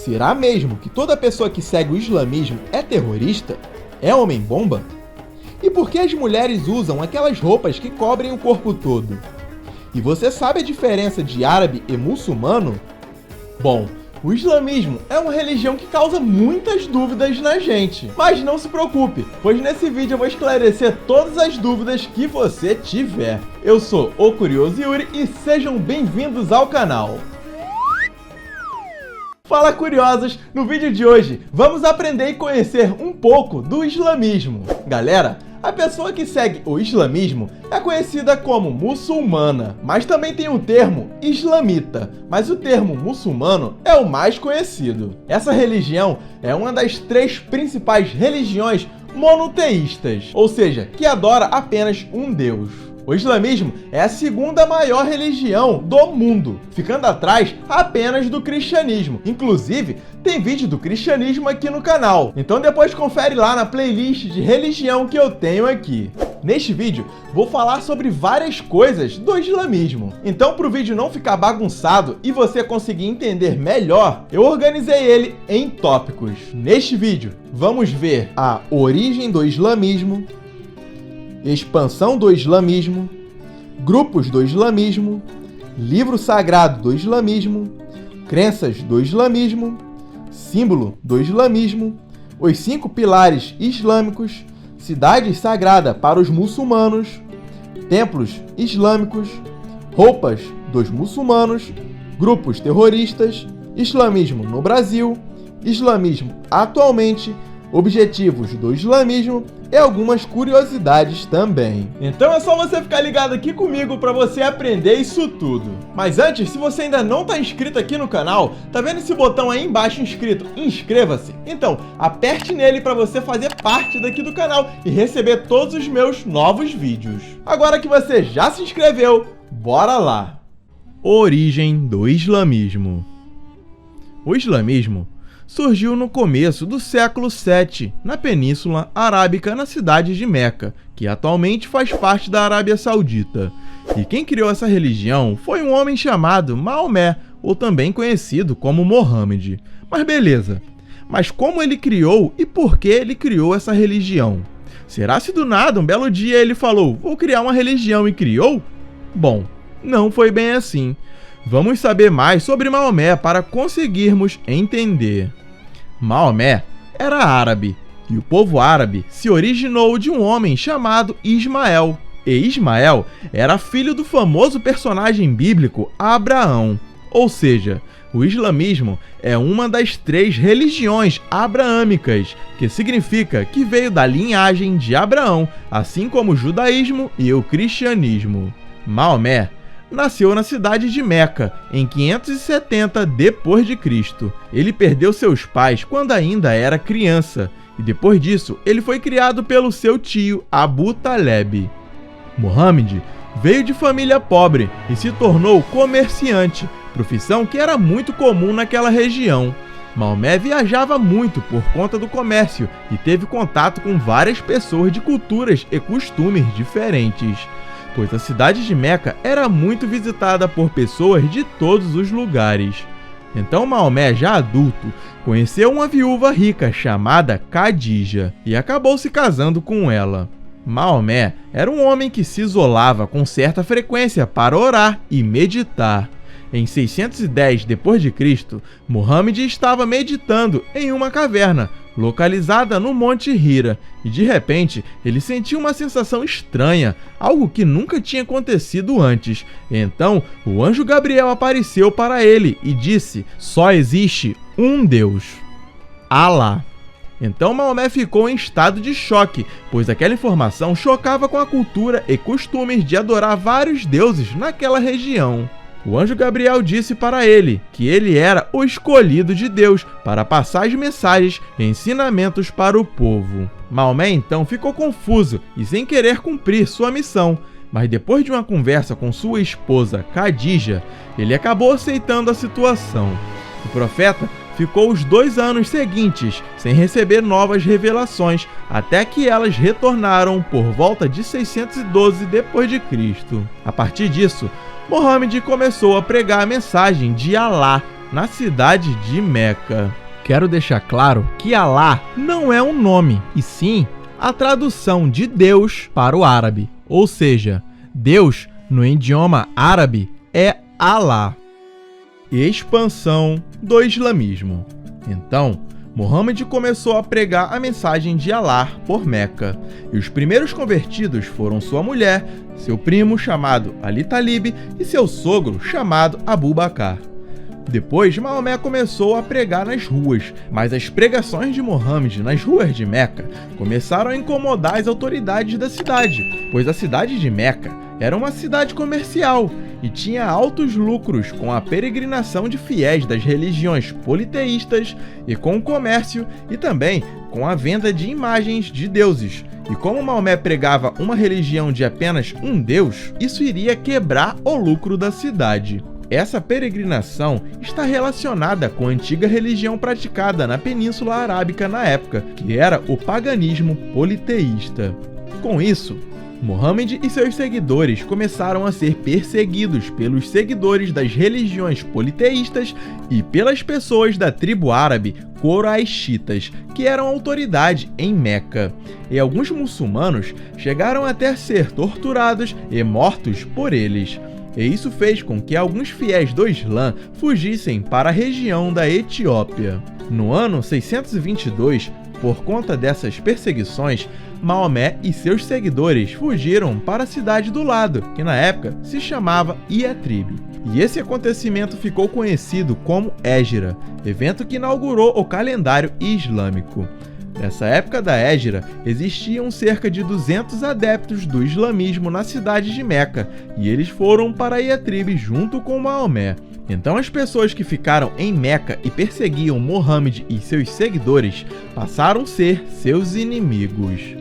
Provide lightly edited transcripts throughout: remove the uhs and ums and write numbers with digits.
Será mesmo que toda pessoa que segue o islamismo é terrorista? É homem-bomba? E por que as mulheres usam aquelas roupas que cobrem o corpo todo? E você sabe a diferença de árabe e muçulmano? Bom, o islamismo é uma religião que causa muitas dúvidas na gente. Mas não se preocupe, pois nesse vídeo eu vou esclarecer todas as dúvidas que você tiver. Eu sou o Curioso Yuri e sejam bem-vindos ao canal. Fala, curiosos! No vídeo de hoje, vamos aprender e conhecer um pouco do islamismo. Galera, a pessoa que segue o islamismo é conhecida como muçulmana, mas também tem o termo islamita, mas o termo muçulmano é o mais conhecido. Essa religião é uma das 3 principais religiões monoteístas, ou seja, que adora apenas um Deus. O islamismo é a 2ª maior religião do mundo, ficando atrás apenas do cristianismo. Inclusive, tem vídeo do cristianismo aqui no canal, então depois confere lá na playlist de religião que eu tenho aqui. Neste vídeo, vou falar sobre várias coisas do islamismo. Então, para o vídeo não ficar bagunçado e você conseguir entender melhor, eu organizei ele em tópicos. Neste vídeo, vamos ver a origem do islamismo, expansão do islamismo, grupos do islamismo, livro sagrado do islamismo, crenças do islamismo, símbolo do islamismo, os 5 pilares islâmicos, cidade sagrada para os muçulmanos, templos islâmicos, roupas dos muçulmanos, grupos terroristas, islamismo no Brasil, islamismo atualmente, objetivos do islamismo e algumas curiosidades também. Então é só você ficar ligado aqui comigo para você aprender isso tudo. Mas antes, se você ainda não está inscrito aqui no canal, tá vendo esse botão aí embaixo inscrito? Inscreva-se! Então, aperte nele para você fazer parte daqui do canal e receber todos os meus novos vídeos. Agora que você já se inscreveu, bora lá! Origem do islamismo. O islamismo surgiu no começo do século VII, na Península Arábica, na cidade de Meca, que atualmente faz parte da Arábia Saudita. E quem criou essa religião foi um homem chamado Maomé, ou também conhecido como Mohammed. Mas beleza, mas como ele criou e por que ele criou essa religião? Será se do nada, um belo dia ele falou, vou criar uma religião e criou? Bom, não foi bem assim. Vamos saber mais sobre Maomé para conseguirmos entender. Maomé era árabe, e o povo árabe se originou de um homem chamado Ismael. E Ismael era filho do famoso personagem bíblico Abraão. Ou seja, o islamismo é uma das 3 religiões abraâmicas, que significa que veio da linhagem de Abraão, assim como o judaísmo e o cristianismo. Maomé nasceu na cidade de Meca, em 570 d.C. Ele perdeu seus pais quando ainda era criança, e depois disso ele foi criado pelo seu tio Abu Taleb. Mohammed veio de família pobre e se tornou comerciante, profissão que era muito comum naquela região. Maomé viajava muito por conta do comércio e teve contato com várias pessoas de culturas e costumes diferentes, pois a cidade de Meca era muito visitada por pessoas de todos os lugares. Então Maomé, já adulto, conheceu uma viúva rica chamada Khadija e acabou se casando com ela. Maomé era um homem que se isolava com certa frequência para orar e meditar. Em 610 d.C., Mohammed estava meditando em uma caverna, localizada no Monte Hira, e de repente ele sentiu uma sensação estranha, algo que nunca tinha acontecido antes. Então o anjo Gabriel apareceu para ele e disse: só existe um Deus, Alá. Então Maomé ficou em estado de choque, pois aquela informação chocava com a cultura e costumes de adorar vários deuses naquela região. O anjo Gabriel disse para ele que ele era o escolhido de Deus para passar as mensagens e ensinamentos para o povo. Maomé então ficou confuso e sem querer cumprir sua missão, mas depois de uma conversa com sua esposa Khadija, ele acabou aceitando a situação. O profeta ficou os 2 anos seguintes sem receber novas revelações, até que elas retornaram por volta de 612 d.C. A partir disso, Mohammed começou a pregar a mensagem de Alá na cidade de Meca. Quero deixar claro que Alá não é um nome, e sim a tradução de Deus para o árabe. Ou seja, Deus, no idioma árabe, é Alá. Expansão do islamismo. Então, Muhammad começou a pregar a mensagem de Alá por Meca, e os primeiros convertidos foram sua mulher, seu primo chamado Ali Talib e seu sogro chamado Abu Bakr. Depois, Maomé começou a pregar nas ruas, mas as pregações de Muhammad nas ruas de Meca começaram a incomodar as autoridades da cidade, pois a cidade de Meca era uma cidade comercial e tinha altos lucros com a peregrinação de fiéis das religiões politeístas e com o comércio e também com a venda de imagens de deuses. E como Maomé pregava uma religião de apenas um deus, isso iria quebrar o lucro da cidade. Essa peregrinação está relacionada com a antiga religião praticada na Península Arábica na época, que era o paganismo politeísta. Com isso, Muhammad e seus seguidores começaram a ser perseguidos pelos seguidores das religiões politeístas e pelas pessoas da tribo árabe Quraishitas, que eram autoridade em Meca. E alguns muçulmanos chegaram até ser torturados e mortos por eles. E isso fez com que alguns fiéis do Islã fugissem para a região da Etiópia. No ano 622, por conta dessas perseguições, Maomé e seus seguidores fugiram para a cidade do lado, que na época se chamava Iatrib. E esse acontecimento ficou conhecido como Égira, evento que inaugurou o calendário islâmico. Nessa época da Égira, existiam cerca de 200 adeptos do islamismo na cidade de Meca, e eles foram para Iatrib junto com Maomé. Então as pessoas que ficaram em Meca e perseguiam Muhammad e seus seguidores passaram a ser seus inimigos.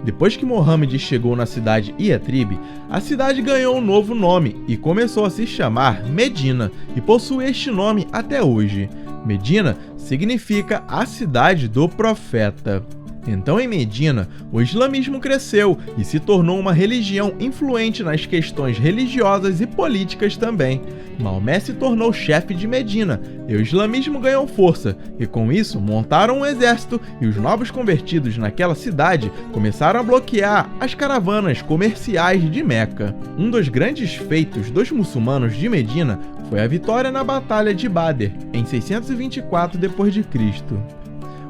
Depois que Muhammad chegou na cidade Iatrib, a cidade ganhou um novo nome e começou a se chamar Medina, e possui este nome até hoje. Medina significa a cidade do profeta. Então, em Medina, o islamismo cresceu e se tornou uma religião influente nas questões religiosas e políticas também. Maomé se tornou chefe de Medina e o islamismo ganhou força, e com isso montaram um exército e os novos convertidos naquela cidade começaram a bloquear as caravanas comerciais de Meca. Um dos grandes feitos dos muçulmanos de Medina foi a vitória na Batalha de Badr, em 624 d.C.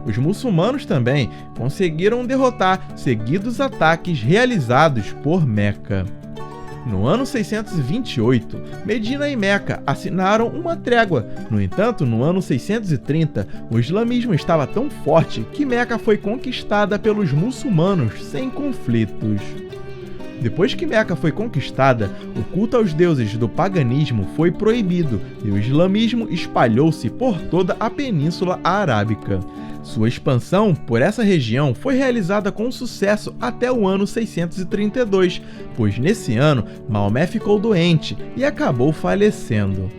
Os muçulmanos também conseguiram derrotar seguidos ataques realizados por Meca. No ano 628, Medina e Meca assinaram uma trégua. No entanto, no ano 630, o islamismo estava tão forte que Meca foi conquistada pelos muçulmanos sem conflitos. Depois que Meca foi conquistada, o culto aos deuses do paganismo foi proibido e o islamismo espalhou-se por toda a Península Arábica. Sua expansão por essa região foi realizada com sucesso até o ano 632, pois nesse ano Maomé ficou doente e acabou falecendo.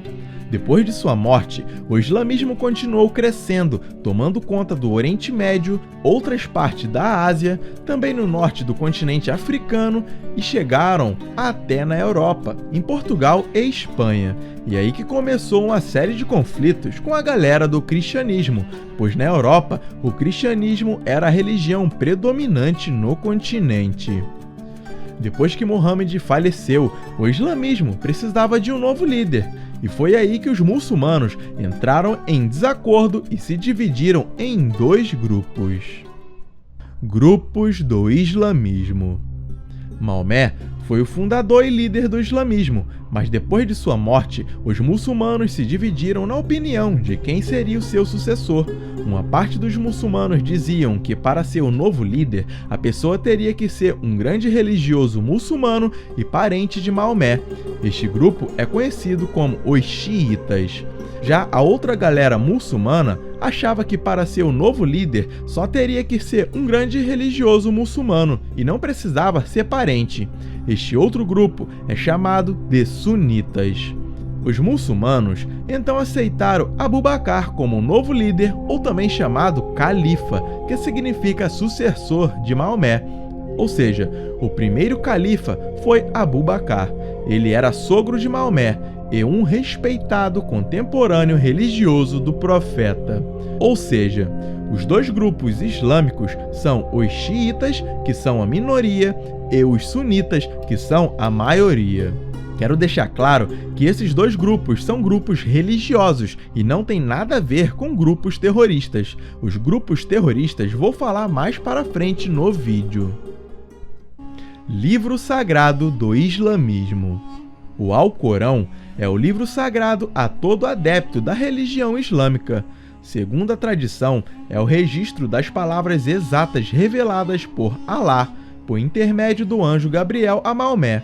Depois de sua morte, o islamismo continuou crescendo, tomando conta do Oriente Médio, outras partes da Ásia, também no norte do continente africano e chegaram até na Europa, em Portugal e Espanha. E aí que começou uma série de conflitos com a galera do cristianismo, pois na Europa o cristianismo era a religião predominante no continente. Depois que Muhammad faleceu, o islamismo precisava de um novo líder. E foi aí que os muçulmanos entraram em desacordo e se dividiram em dois grupos. Grupos do islamismo. Maomé foi o fundador e líder do islamismo, mas depois de sua morte, os muçulmanos se dividiram na opinião de quem seria o seu sucessor. Uma parte dos muçulmanos diziam que para ser o novo líder, a pessoa teria que ser um grande religioso muçulmano e parente de Maomé. Este grupo é conhecido como os xiitas. Já a outra galera muçulmana achava que para ser o novo líder só teria que ser um grande religioso muçulmano e não precisava ser parente. Este outro grupo é chamado de sunitas. Os muçulmanos então aceitaram Abu Bakr como um novo líder, ou também chamado califa, que significa sucessor de Maomé. Ou seja, o primeiro califa foi Abu Bakr. Ele era sogro de Maomé. e um respeitado contemporâneo religioso do profeta. Ou seja, os dois grupos islâmicos são os xiitas, que são a minoria, e os sunitas, que são a maioria. Quero deixar claro que esses dois grupos são grupos religiosos e não tem nada a ver com grupos terroristas. Os grupos terroristas vou falar mais para frente no vídeo. Livro sagrado do islamismo. O Alcorão é o livro sagrado a todo adepto da religião islâmica. Segundo a tradição, é o registro das palavras exatas reveladas por Alá, por intermédio do anjo Gabriel a Maomé,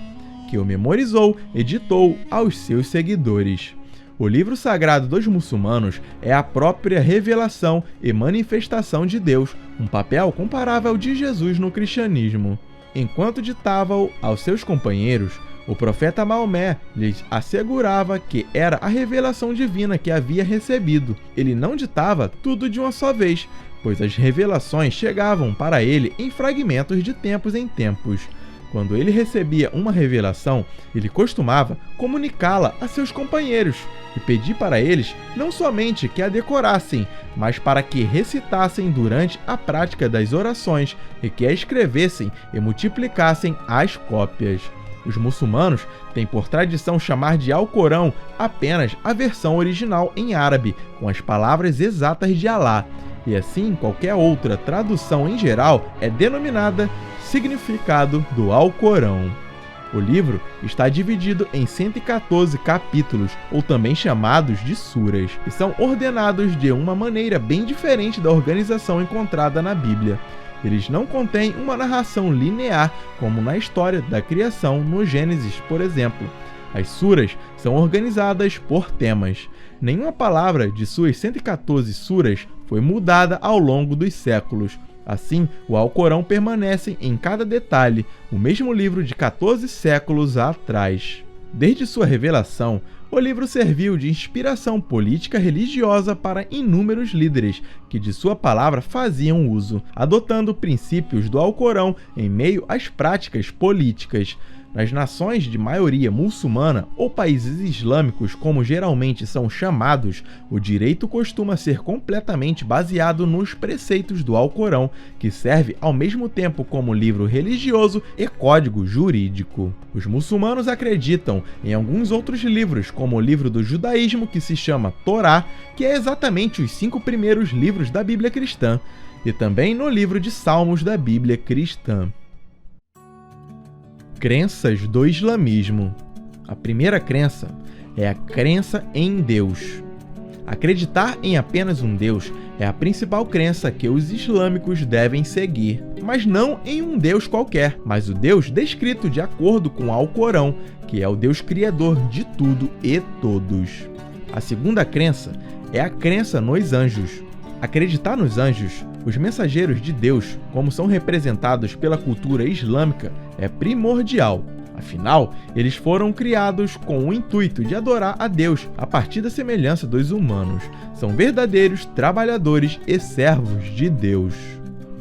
que o memorizou e ditou aos seus seguidores. O livro sagrado dos muçulmanos é a própria revelação e manifestação de Deus, um papel comparável ao de Jesus no cristianismo. Enquanto ditava-o aos seus companheiros, o profeta Maomé lhes assegurava que era a revelação divina que havia recebido. Ele não ditava tudo de uma só vez, pois as revelações chegavam para ele em fragmentos de tempos em tempos. Quando ele recebia uma revelação, ele costumava comunicá-la a seus companheiros e pedir para eles não somente que a decorassem, mas para que recitassem durante a prática das orações e que a escrevessem e multiplicassem as cópias. Os muçulmanos têm por tradição chamar de Alcorão apenas a versão original em árabe, com as palavras exatas de Alá, e assim qualquer outra tradução em geral é denominada significado do Alcorão. O livro está dividido em 114 capítulos, ou também chamados de suras, e são ordenados de uma maneira bem diferente da organização encontrada na Bíblia. Eles não contêm uma narração linear, como na história da criação no Gênesis, por exemplo. As suras são organizadas por temas. Nenhuma palavra de suas 114 suras foi mudada ao longo dos séculos. Assim, o Alcorão permanece em cada detalhe, o mesmo livro de 14 séculos atrás. Desde sua revelação, o livro serviu de inspiração política religiosa para inúmeros líderes que de sua palavra faziam uso, adotando princípios do Alcorão em meio às práticas políticas. Nas nações de maioria muçulmana ou países islâmicos, como geralmente são chamados, o direito costuma ser completamente baseado nos preceitos do Alcorão, que serve ao mesmo tempo como livro religioso e código jurídico. Os muçulmanos acreditam em alguns outros livros, como o livro do judaísmo, que se chama Torá, que é exatamente os 5 primeiros livros da Bíblia cristã, e também no livro de Salmos da Bíblia cristã. Crenças do islamismo. A primeira crença é a crença em Deus. Acreditar em apenas um Deus é a principal crença que os islâmicos devem seguir, mas não em um Deus qualquer, mas o Deus descrito de acordo com o Alcorão, que é o Deus criador de tudo e todos. A segunda crença é a crença nos anjos. Acreditar nos anjos, os mensageiros de Deus, como são representados pela cultura islâmica, é primordial. Afinal, eles foram criados com o intuito de adorar a Deus a partir da semelhança dos humanos. São verdadeiros trabalhadores e servos de Deus.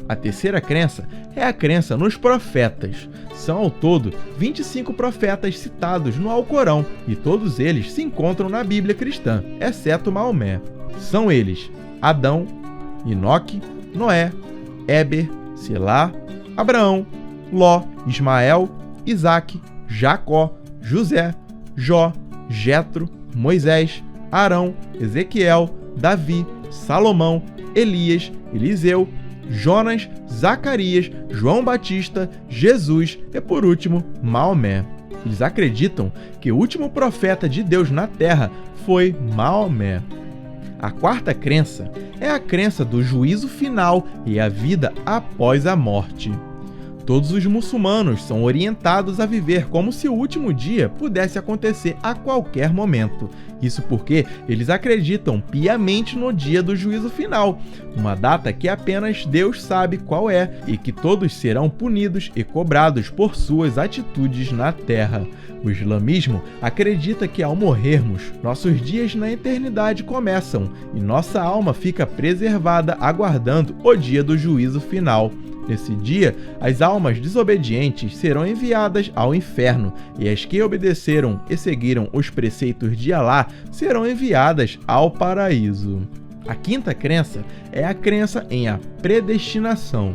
A terceira crença é a crença nos profetas. São ao todo 25 profetas citados no Alcorão e todos eles se encontram na Bíblia cristã, exceto Maomé. São eles Adão, Enoque, Noé, Éber, Selá, Abraão, Ló, Ismael, Isaque, Jacó, José, Jó, Jetro, Moisés, Arão, Ezequiel, Davi, Salomão, Elias, Eliseu, Jonas, Zacarias, João Batista, Jesus e, por último, Maomé. Eles acreditam que o último profeta de Deus na Terra foi Maomé. A quarta crença é a crença do juízo final e a vida após a morte. Todos os muçulmanos são orientados a viver como se o último dia pudesse acontecer a qualquer momento. Isso porque eles acreditam piamente no dia do juízo final, uma data que apenas Deus sabe qual é e que todos serão punidos e cobrados por suas atitudes na terra. O islamismo acredita que ao morrermos, nossos dias na eternidade começam e nossa alma fica preservada aguardando o dia do juízo final. Nesse dia, as almas desobedientes serão enviadas ao inferno, e as que obedeceram e seguiram os preceitos de Alá serão enviadas ao paraíso. A quinta crença é a crença em a predestinação.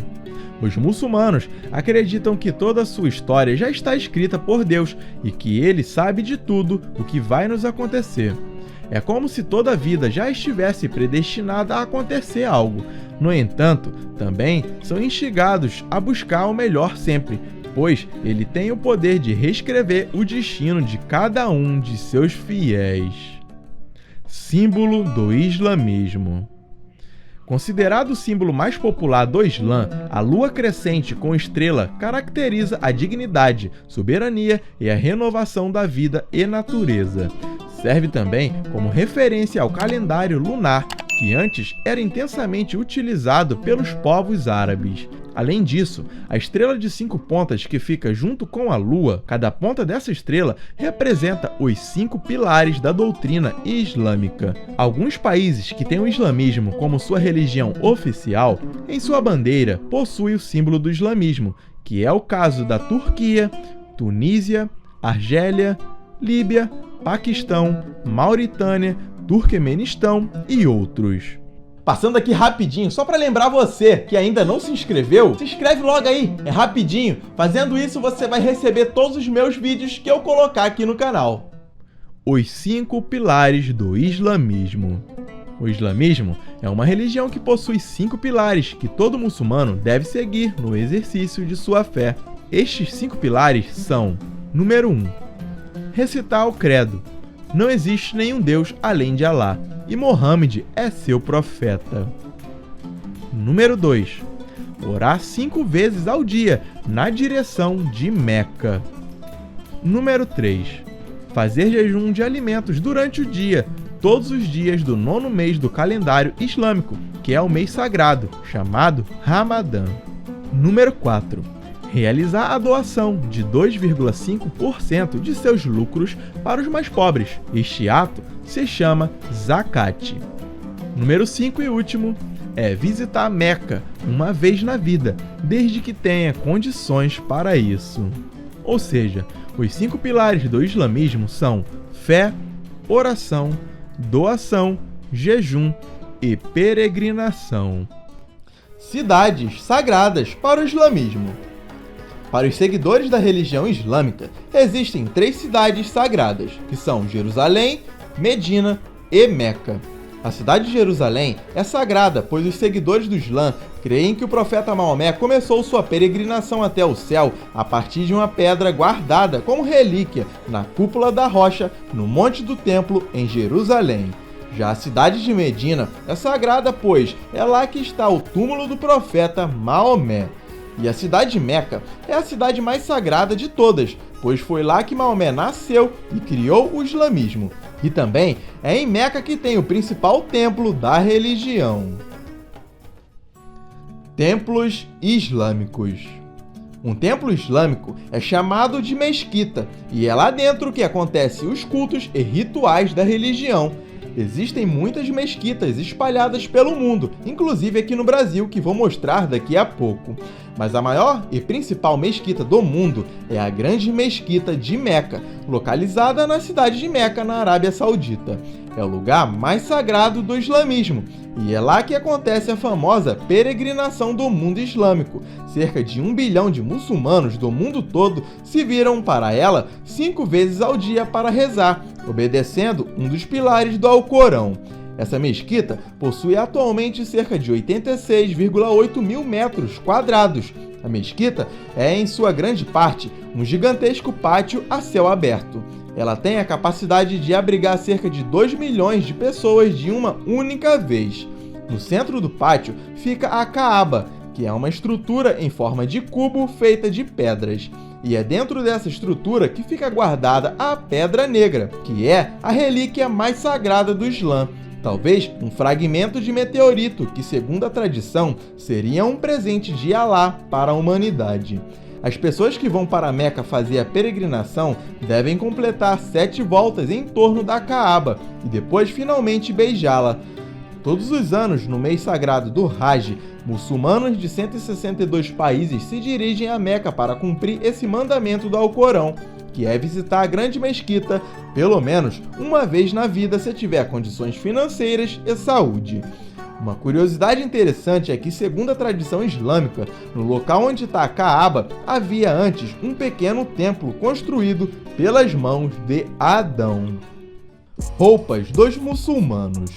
Os muçulmanos acreditam que toda a sua história já está escrita por Deus e que Ele sabe de tudo o que vai nos acontecer. É como se toda a vida já estivesse predestinada a acontecer algo. No entanto, também são instigados a buscar o melhor sempre, pois Ele tem o poder de reescrever o destino de cada um de seus fiéis. Símbolo do islamismo. Considerado o símbolo mais popular do Islã, a lua crescente com estrela caracteriza a dignidade, soberania e a renovação da vida e natureza. Serve também como referência ao calendário lunar, que antes era intensamente utilizado pelos povos árabes. Além disso, a estrela de 5 pontas que fica junto com a lua, cada ponta dessa estrela representa os 5 pilares da doutrina islâmica. Alguns países que têm o islamismo como sua religião oficial, em sua bandeira possui o símbolo do islamismo, que é o caso da Turquia, Tunísia, Argélia, Líbia, Paquistão, Mauritânia, Turquemenistão e outros. Passando aqui rapidinho, só para lembrar você que ainda não se inscreveu, se inscreve logo aí, é rapidinho. Fazendo isso você vai receber todos os meus vídeos que eu colocar aqui no canal. Os 5 pilares do islamismo. O islamismo é uma religião que possui 5 pilares que todo muçulmano deve seguir no exercício de sua fé. Estes 5 pilares são: número 1. Recitar o credo. Não existe nenhum Deus além de Alá, e Mohammed é seu profeta. Número 2. Orar 5 vezes ao dia na direção de Meca. Número 3. Fazer jejum de alimentos durante o dia, todos os dias do 9º mês do calendário islâmico, que é o mês sagrado, chamado Ramadã. Número 4. Realizar a doação de 2,5% de seus lucros para os mais pobres. Este ato se chama Zakat. Número 5 e último é visitar Meca uma vez na vida, desde que tenha condições para isso. Ou seja, os 5 pilares do islamismo são fé, oração, doação, jejum e peregrinação. Cidades sagradas para o islamismo. Para os seguidores da religião islâmica, existem 3 cidades sagradas, que são Jerusalém, Medina e Meca. A cidade de Jerusalém é sagrada, pois os seguidores do Islã creem que o profeta Maomé começou sua peregrinação até o céu a partir de uma pedra guardada como relíquia na cúpula da rocha no Monte do Templo, em Jerusalém. Já a cidade de Medina é sagrada, pois é lá que está o túmulo do profeta Maomé. E a cidade de Meca é a cidade mais sagrada de todas, pois foi lá que Maomé nasceu e criou o islamismo. E também é em Meca que tem o principal templo da religião. Templos islâmicos. Um templo islâmico é chamado de mesquita, e é lá dentro que acontecem os cultos e rituais da religião. Existem muitas mesquitas espalhadas pelo mundo, inclusive aqui no Brasil, que vou mostrar daqui a pouco. Mas a maior e principal mesquita do mundo é a Grande Mesquita de Meca, localizada na cidade de Meca, na Arábia Saudita. É o lugar mais sagrado do islamismo, e é lá que acontece a famosa peregrinação do mundo islâmico. Cerca de 1 bilhão de muçulmanos do mundo todo se viram para ela 5 vezes ao dia para rezar, obedecendo um dos pilares do Alcorão. Essa mesquita possui atualmente cerca de 86,8 mil metros quadrados. A mesquita é, em sua grande parte, um gigantesco pátio a céu aberto. Ela tem a capacidade de abrigar cerca de 2 milhões de pessoas de uma única vez. No centro do pátio fica a Kaaba, que é uma estrutura em forma de cubo feita de pedras. E é dentro dessa estrutura que fica guardada a Pedra Negra, que é a relíquia mais sagrada do Islã. Talvez um fragmento de meteorito que, segundo a tradição, seria um presente de Alá para a humanidade. As pessoas que vão para Meca fazer a peregrinação devem completar 7 voltas em torno da Kaaba e depois finalmente beijá-la. Todos os anos, no mês sagrado do Hajj, muçulmanos de 162 países se dirigem a Meca para cumprir esse mandamento do Alcorão, que é visitar a grande mesquita pelo menos uma vez na vida se tiver condições financeiras e saúde. Uma curiosidade interessante é que, segundo a tradição islâmica, no local onde está a Kaaba, havia antes um pequeno templo construído pelas mãos de Adão. Roupas dos muçulmanos.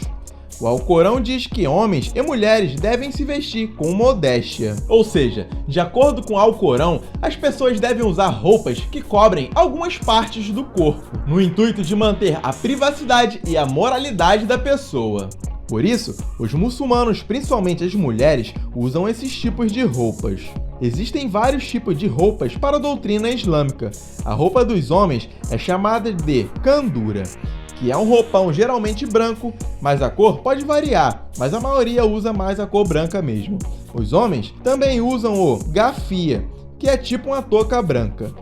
O Alcorão diz que homens e mulheres devem se vestir com modéstia. Ou seja, de acordo com o Alcorão, as pessoas devem usar roupas que cobrem algumas partes do corpo, no intuito de manter a privacidade e a moralidade da pessoa. Por isso, os muçulmanos, principalmente as mulheres, usam esses tipos de roupas. Existem vários tipos de roupas para a doutrina islâmica. A roupa dos homens é chamada de kandura, que é um roupão geralmente branco, mas a cor pode variar, mas a maioria usa mais a cor branca mesmo. Os homens também usam o gafia, que é tipo uma touca branca.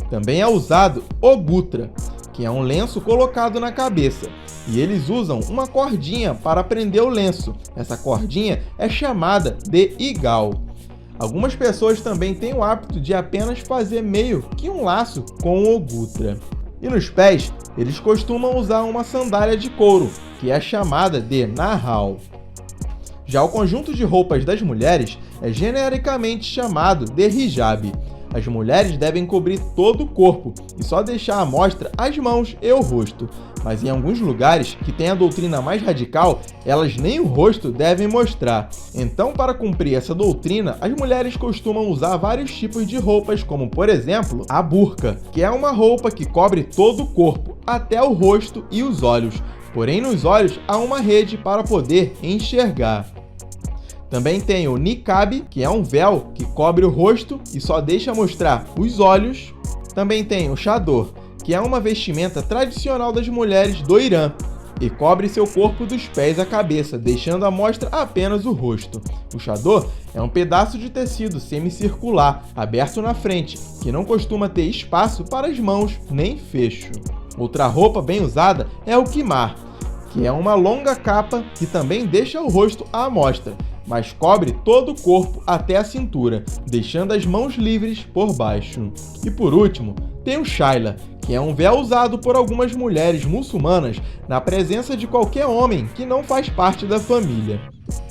Também é usado o gutra, que é um lenço colocado na cabeça, e eles usam uma cordinha para prender o lenço. Essa cordinha é chamada de igal. Algumas pessoas também têm o hábito de apenas fazer meio que um laço com o gutra. E nos pés, eles costumam usar uma sandália de couro, que é chamada de nahal. Já o conjunto de roupas das mulheres é genericamente chamado de hijab. As mulheres devem cobrir todo o corpo e só deixar à mostra as mãos e o rosto. Mas em alguns lugares que têm a doutrina mais radical, elas nem o rosto devem mostrar. Então, para cumprir essa doutrina, as mulheres costumam usar vários tipos de roupas, como por exemplo, a burca, que é uma roupa que cobre todo o corpo, até o rosto e os olhos. Porém, nos olhos há uma rede para poder enxergar. Também tem o niqab, que é um véu que cobre o rosto e só deixa mostrar os olhos. Também tem o chador, que é uma vestimenta tradicional das mulheres do Irã e cobre seu corpo dos pés à cabeça, deixando à mostra apenas o rosto. O chador é um pedaço de tecido semicircular, aberto na frente, que não costuma ter espaço para as mãos nem fecho. Outra roupa bem usada é o quimar, que é uma longa capa que também deixa o rosto à mostra, mas cobre todo o corpo até a cintura, deixando as mãos livres por baixo. E por último, tem o shaila, que é um véu usado por algumas mulheres muçulmanas na presença de qualquer homem que não faz parte da família.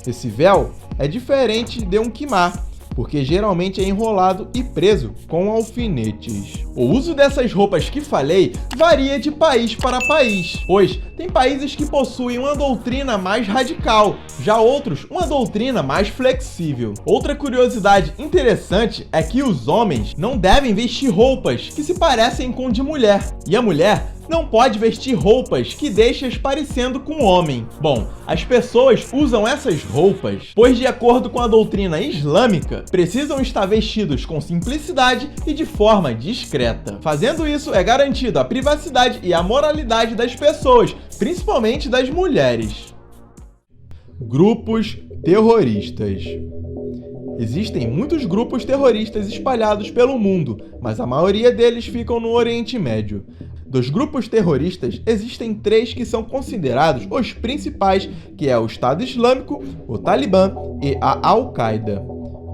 Esse véu é diferente de um quimar, porque geralmente é enrolado e preso com alfinetes. O uso dessas roupas que falei varia de país para país, pois tem países que possuem uma doutrina mais radical, já outros uma doutrina mais flexível. Outra curiosidade interessante é que os homens não devem vestir roupas que se parecem com de mulher, e a mulher não pode vestir roupas que deixem parecendo com homem. Bom, as pessoas usam essas roupas, pois de acordo com a doutrina islâmica, precisam estar vestidos com simplicidade e de forma discreta. Fazendo isso é garantido a privacidade e a moralidade das pessoas, principalmente das mulheres. Grupos terroristas. Existem muitos grupos terroristas espalhados pelo mundo, mas a maioria deles ficam no Oriente Médio. Dos grupos terroristas, existem 3 que são considerados os principais, que é o Estado Islâmico, o Talibã e a Al-Qaeda.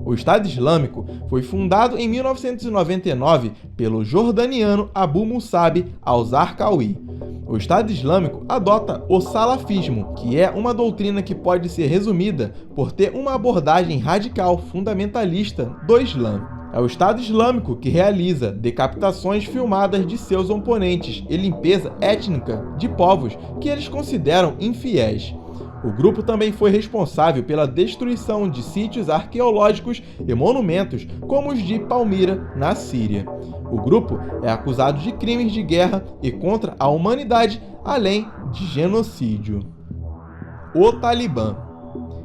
O Estado Islâmico foi fundado em 1999 pelo jordaniano Abu Musab al-Zarqawi. O Estado Islâmico adota o salafismo, que é uma doutrina que pode ser resumida por ter uma abordagem radical fundamentalista do Islã. É o Estado Islâmico que realiza decapitações filmadas de seus oponentes e limpeza étnica de povos que eles consideram infiéis. O grupo também foi responsável pela destruição de sítios arqueológicos e monumentos como os de Palmira, na Síria. O grupo é acusado de crimes de guerra e contra a humanidade, além de genocídio. O Talibã.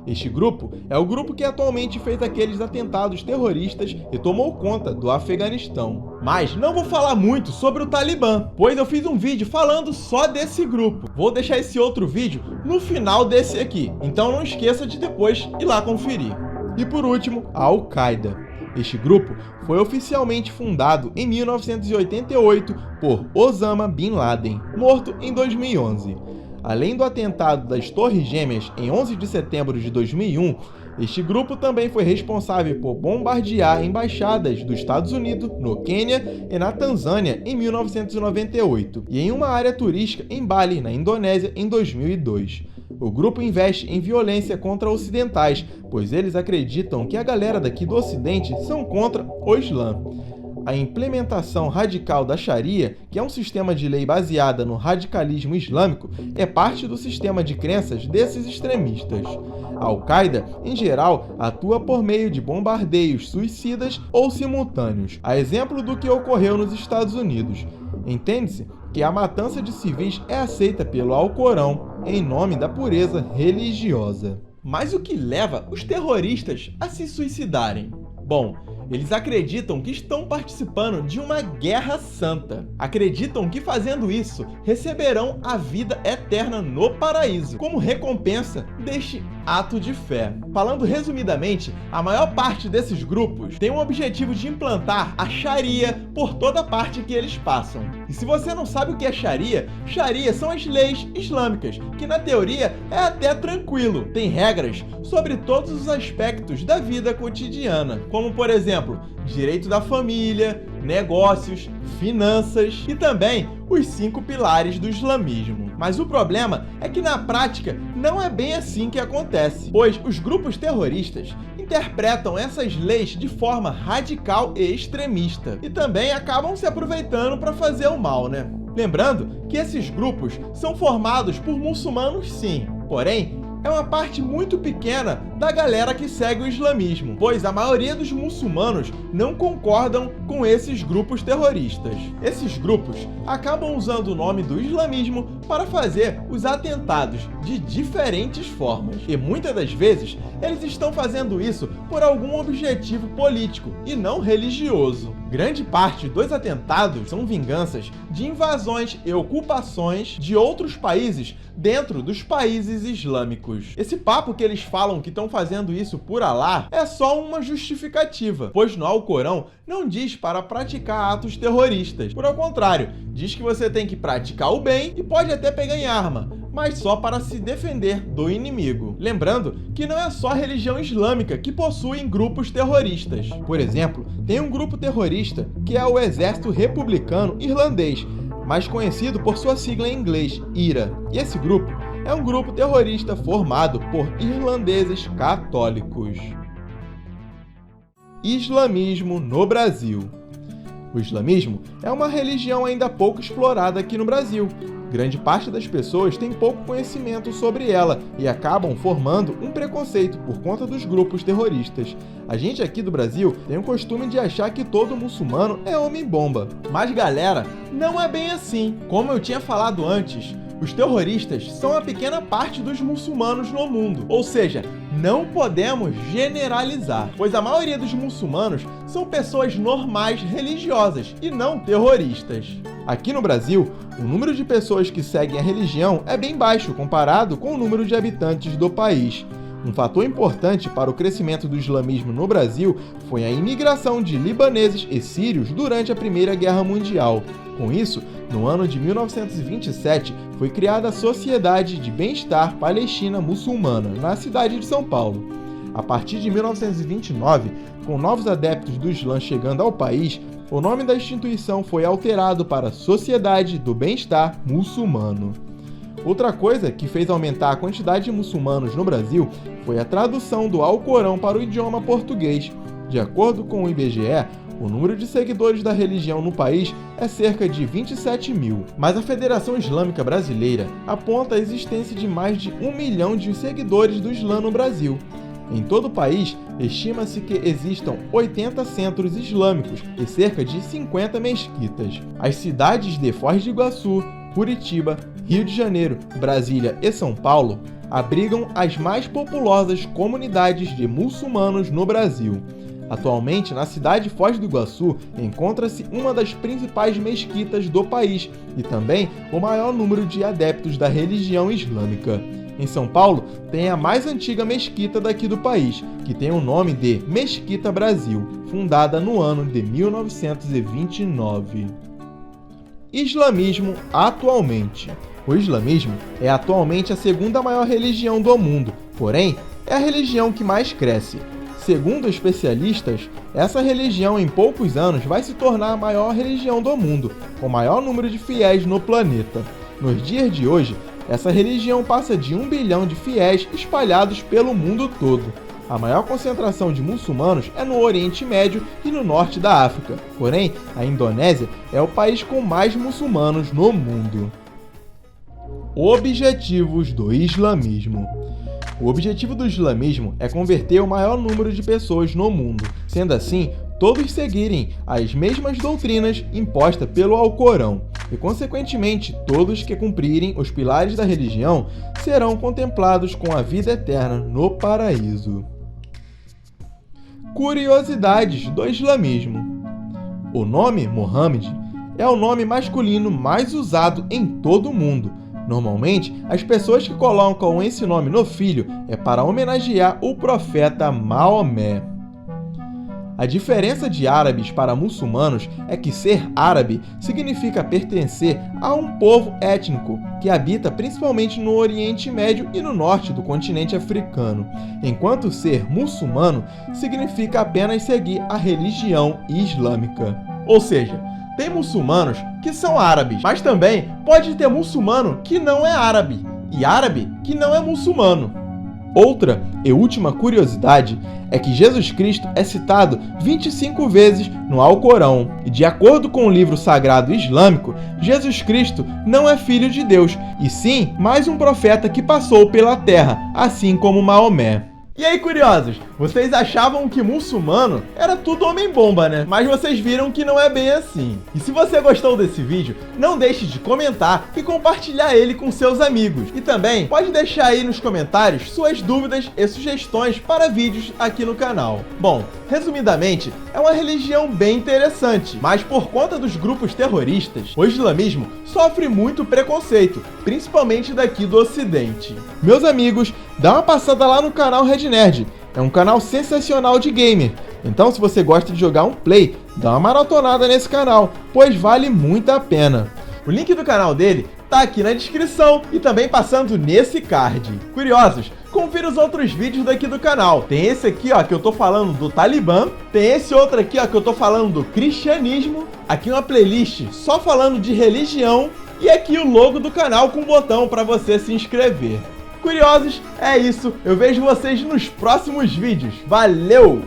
Este grupo é o grupo que atualmente fez aqueles atentados terroristas e tomou conta do Afeganistão. Mas não vou falar muito sobre o Talibã, pois eu fiz um vídeo falando só desse grupo. Vou deixar esse outro vídeo no final desse aqui, então não esqueça de depois ir lá conferir. E por último, a Al-Qaeda. Este grupo foi oficialmente fundado em 1988 por Osama Bin Laden, morto em 2011. Além do atentado das Torres Gêmeas em 11 de setembro de 2001, este grupo também foi responsável por bombardear embaixadas dos Estados Unidos no Quênia e na Tanzânia em 1998 e em uma área turística em Bali, na Indonésia, em 2002. O grupo investe em violência contra ocidentais, pois eles acreditam que a galera daqui do Ocidente são contra o Islã. A implementação radical da Sharia, que é um sistema de lei baseada no radicalismo islâmico, é parte do sistema de crenças desses extremistas. A Al-Qaeda, em geral, atua por meio de bombardeios suicidas ou simultâneos, a exemplo do que ocorreu nos Estados Unidos. Entende-se que a matança de civis é aceita pelo Alcorão em nome da pureza religiosa. Mas o que leva os terroristas a se suicidarem? Bom, eles acreditam que estão participando de uma guerra santa. Acreditam que fazendo isso receberão a vida eterna no paraíso, como recompensa deste ato de fé. Falando resumidamente, a maior parte desses grupos tem o objetivo de implantar a Sharia por toda parte que eles passam. E se você não sabe o que é Sharia, Sharia são as leis islâmicas, que na teoria é até tranquilo. Tem regras sobre todos os aspectos da vida cotidiana, como por exemplo, direito da família, negócios, finanças e também os 5 pilares do islamismo. Mas o problema é que na prática não é bem assim que acontece, pois os grupos terroristas interpretam essas leis de forma radical e extremista e também acabam se aproveitando para fazer o mal, né? Lembrando que esses grupos são formados por muçulmanos sim, porém é uma parte muito pequena da galera que segue o islamismo, pois a maioria dos muçulmanos não concordam com esses grupos terroristas. Esses grupos acabam usando o nome do islamismo para fazer os atentados de diferentes formas. E muitas das vezes eles estão fazendo isso por algum objetivo político e não religioso. Grande parte dos atentados são vinganças de invasões e ocupações de outros países dentro dos países islâmicos. Esse papo que eles falam que estão fazendo isso por Alá é só uma justificativa, pois no Alcorão não diz para praticar atos terroristas. Por ao contrário, diz que você tem que praticar o bem e pode até pegar em arma, mas só para se defender do inimigo. Lembrando que não é só a religião islâmica que possui grupos terroristas. Por exemplo, tem um grupo terrorista que é o Exército Republicano Irlandês, mais conhecido por sua sigla em inglês, IRA. E esse grupo é um grupo terrorista formado por irlandeses católicos. Islamismo no Brasil. O islamismo é uma religião ainda pouco explorada aqui no Brasil. Grande parte das pessoas tem pouco conhecimento sobre ela e acabam formando um preconceito por conta dos grupos terroristas. A gente aqui do Brasil tem o costume de achar que todo muçulmano é homem-bomba. Mas galera, não é bem assim. Como eu tinha falado antes, os terroristas são a pequena parte dos muçulmanos no mundo, ou seja, não podemos generalizar, pois a maioria dos muçulmanos são pessoas normais religiosas e não terroristas. Aqui no Brasil, o número de pessoas que seguem a religião é bem baixo comparado com o número de habitantes do país. Um fator importante para o crescimento do islamismo no Brasil foi a imigração de libaneses e sírios durante a Primeira Guerra Mundial. Com isso, no ano de 1927, foi criada a Sociedade de Bem-Estar Palestina Muçulmana, na cidade de São Paulo. A partir de 1929, com novos adeptos do Islã chegando ao país, o nome da instituição foi alterado para Sociedade do Bem-Estar Muçulmano. Outra coisa que fez aumentar a quantidade de muçulmanos no Brasil foi a tradução do Alcorão para o idioma português. De acordo com o IBGE, o número de seguidores da religião no país é cerca de 27 mil. Mas a Federação Islâmica Brasileira aponta a existência de mais de 1 milhão de seguidores do Islã no Brasil. Em todo o país, estima-se que existam 80 centros islâmicos e cerca de 50 mesquitas. As cidades de Foz do Iguaçu, Curitiba, Rio de Janeiro, Brasília e São Paulo abrigam as mais populosas comunidades de muçulmanos no Brasil. Atualmente, na cidade de Foz do Iguaçu, encontra-se uma das principais mesquitas do país e também o maior número de adeptos da religião islâmica. Em São Paulo, tem a mais antiga mesquita daqui do país, que tem o nome de Mesquita Brasil, fundada no ano de 1929. Islamismo atualmente. O islamismo é atualmente a segunda maior religião do mundo, porém, é a religião que mais cresce. Segundo especialistas, essa religião em poucos anos vai se tornar a maior religião do mundo, com o maior número de fiéis no planeta. Nos dias de hoje, essa religião passa de 1 bilhão de fiéis espalhados pelo mundo todo. A maior concentração de muçulmanos é no Oriente Médio e no norte da África. Porém, a Indonésia é o país com mais muçulmanos no mundo. Objetivos do islamismo. O objetivo do islamismo é converter o maior número de pessoas no mundo, sendo assim, todos seguirem as mesmas doutrinas impostas pelo Alcorão, e consequentemente, todos que cumprirem os pilares da religião serão contemplados com a vida eterna no paraíso. Curiosidades do islamismo. O nome Muhammad é o nome masculino mais usado em todo o mundo. Normalmente, as pessoas que colocam esse nome no filho é para homenagear o profeta Maomé. A diferença de árabes para muçulmanos é que ser árabe significa pertencer a um povo étnico que habita principalmente no Oriente Médio e no norte do continente africano, enquanto ser muçulmano significa apenas seguir a religião islâmica. Ou seja, tem muçulmanos que são árabes, mas também pode ter muçulmano que não é árabe e árabe que não é muçulmano. Outra e última curiosidade é que Jesus Cristo é citado 25 vezes no Alcorão, e de acordo com o livro sagrado islâmico, Jesus Cristo não é filho de Deus, e sim mais um profeta que passou pela terra, assim como Maomé. E aí, curiosos, vocês achavam que muçulmano era tudo homem-bomba, né? Mas vocês viram que não é bem assim. E se você gostou desse vídeo, não deixe de comentar e compartilhar ele com seus amigos. E também pode deixar aí nos comentários suas dúvidas e sugestões para vídeos aqui no canal. Bom, resumidamente, é uma religião bem interessante, mas por conta dos grupos terroristas, o islamismo sofre muito preconceito, principalmente daqui do Ocidente. Meus amigos, dá uma passada lá no canal Red Nerd, é um canal sensacional de gamer. Então, se você gosta de jogar um play, dá uma maratonada nesse canal, pois vale muito a pena. O link do canal dele tá aqui na descrição e também passando nesse card. Curiosos, confira os outros vídeos daqui do canal. Tem esse aqui, ó, que eu tô falando do Talibã. Tem esse outro aqui, ó, que eu tô falando do cristianismo. Aqui uma playlist só falando de religião. E aqui o logo do canal com o botão para você se inscrever. Curiosos, é isso. Eu vejo vocês nos próximos vídeos. Valeu!